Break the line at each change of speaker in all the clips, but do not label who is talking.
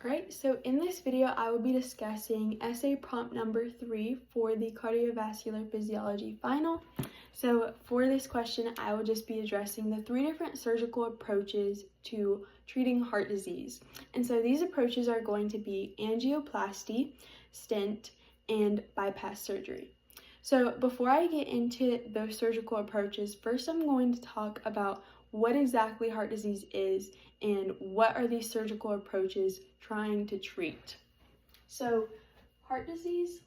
Alright, so in this video, I will be discussing essay prompt number 3 for the cardiovascular physiology final. So for this question, I will just be addressing the 3 different surgical approaches to treating heart disease. And so these approaches are going to be angioplasty, stent, and bypass surgery. So before I get into those surgical approaches, first I'm going to talk about what exactly heart disease is and what are these surgical approaches trying to treat. So heart disease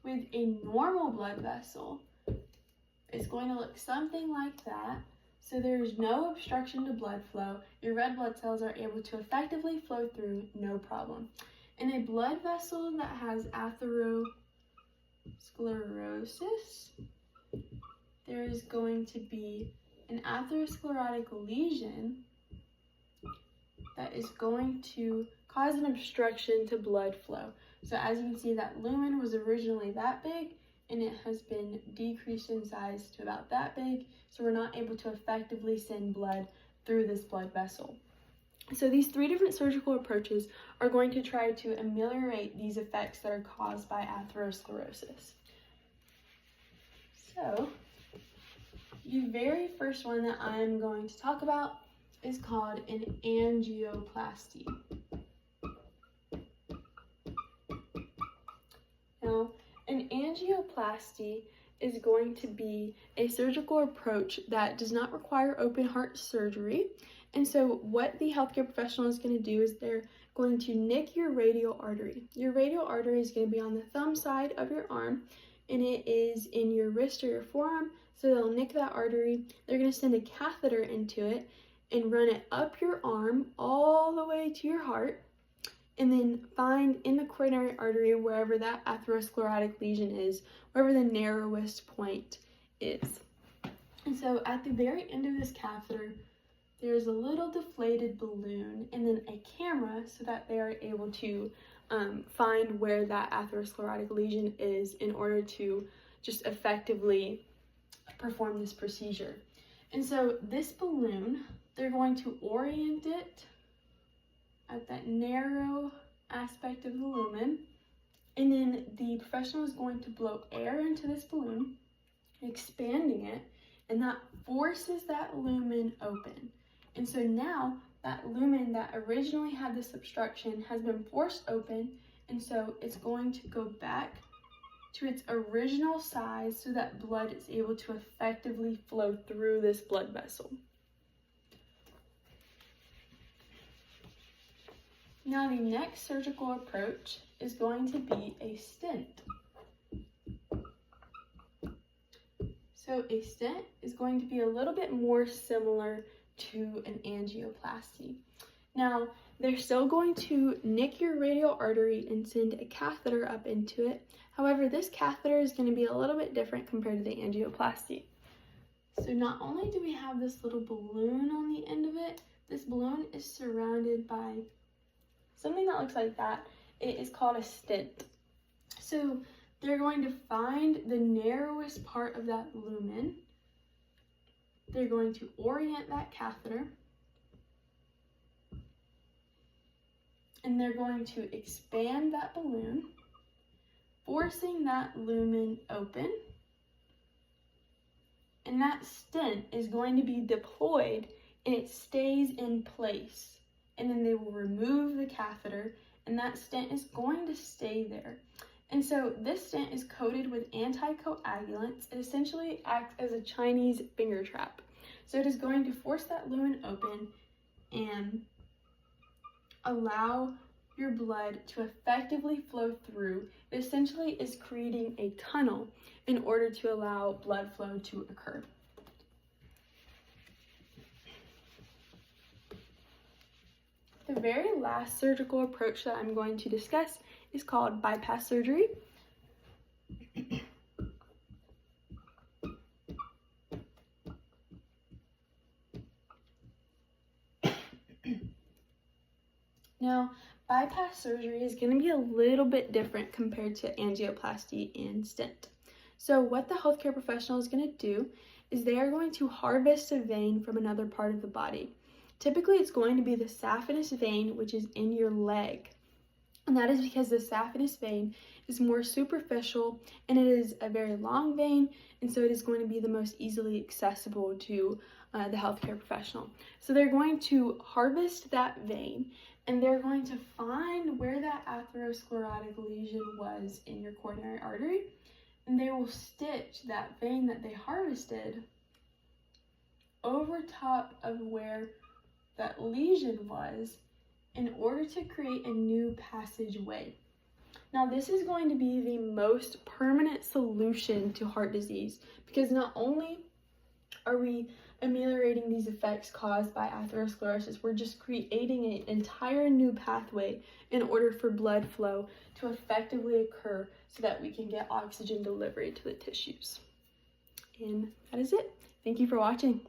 with a normal blood vessel is going to look something like that. So there's no obstruction to blood flow. Your red blood cells are able to effectively flow through, no problem. In a blood vessel that has atherosclerosis, there is going to be an atherosclerotic lesion that is going to cause an obstruction to blood flow. So as you can see, that lumen was originally that big and it has been decreased in size to about that big, so we're not able to effectively send blood through this blood vessel. So these 3 different surgical approaches are going to try to ameliorate these effects that are caused by atherosclerosis. So the very first one that I'm going to talk about is called an angioplasty. Now, an angioplasty is going to be a surgical approach that does not require open heart surgery. And so what the healthcare professional is going to do is they're going to nick your radial artery. Your radial artery is going to be on the thumb side of your arm, and it is in your wrist or your forearm. So they'll nick that artery. They're going to send a catheter into it and run it up your arm all the way to your heart, and then find in the coronary artery wherever that atherosclerotic lesion is, wherever the narrowest point is. And so at the very end of this catheter, there's a little deflated balloon and then a camera so that they are able to find where that atherosclerotic lesion is in order to just effectively perform this procedure. And so this balloon, they're going to orient it at that narrow aspect of the lumen, and then the professional is going to blow air into this balloon, expanding it, and that forces that lumen open. And so now that lumen that originally had this obstruction has been forced open, and so it's going to go back to its original size so that blood is able to effectively flow through this blood vessel. Now the next surgical approach is going to be a stent. So a stent is going to be a little bit more similar to an angioplasty. Now they're still going to nick your radial artery and send a catheter up into it. However, this catheter is going to be a little bit different compared to the angioplasty. So not only do we have this little balloon on the end of it, this balloon is surrounded by something that looks like that. It is called a stent. So they're going to find the narrowest part of that lumen. They're going to orient that catheter, and they're going to expand that balloon, forcing that lumen open, and that stent is going to be deployed and it stays in place. And then they will remove the catheter, and that stent is going to stay there. And so this stent is coated with anticoagulants. It essentially acts as a Chinese finger trap. So it is going to force that lumen open and allow your blood to effectively flow through. It essentially is creating a tunnel in order to allow blood flow to occur. The very last surgical approach that I'm going to discuss is called bypass surgery. Now, bypass surgery is going to be a little bit different compared to angioplasty and stent. So what the healthcare professional is going to do is they are going to harvest a vein from another part of the body. Typically, it's going to be the saphenous vein, which is in your leg. And that is because the saphenous vein is more superficial and it is a very long vein, and so it is going to be the most easily accessible to the healthcare professional. So they're going to harvest that vein and they're going to find where that atherosclerotic lesion was in your coronary artery, and they will stitch that vein that they harvested over top of where that lesion was in order to create a new passageway. Now, this is going to be the most permanent solution to heart disease, because not only are we ameliorating these effects caused by atherosclerosis, we're just creating an entire new pathway in order for blood flow to effectively occur so that we can get oxygen delivery to the tissues. And that is it. Thank you for watching.